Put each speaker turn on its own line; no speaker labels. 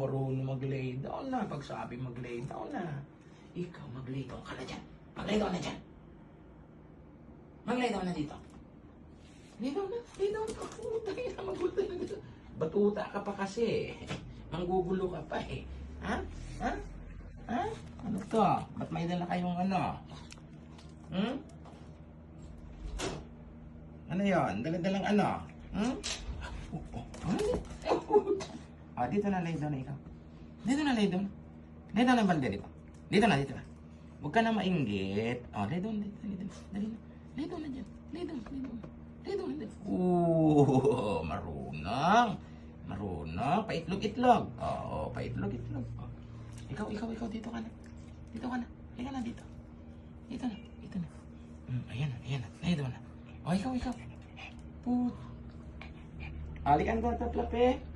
marunong mag-lay down na. Pag sabi mag-lay down na. Ikaw, mag-lay down ka na dyan. Mag-lay down na dyan. Mag-lay down na dito. Lay down na. Lay down ka. Puta na. Magulo na dito. Batuta ka pa kasi. Manggugulo ka pa eh. Ha? Ha? Ha? Ano to? Ba't may dala kayong ano? Hmm? Ano yun? Dala-dalang ano? Hmm? Ah, dito na lay down na ikaw. Dito na lay down. Lay down na balde dito. Dito na, dito na. Huwag ka na mainggit. Oh, lay down, lay down. Dali na. Lay down na dyan. Lay down, lay down. Lay down, lay down. Marunong. Marunong. Paitlog-itlog. Oo, paitlog-itlog. Oh. Ikaw, dito ka na. Dito ka na. Lay ka na dito. Dito na, dito na. Ayan na. Lay down na. Oh, ikaw. Put. Alikan ko, taplape.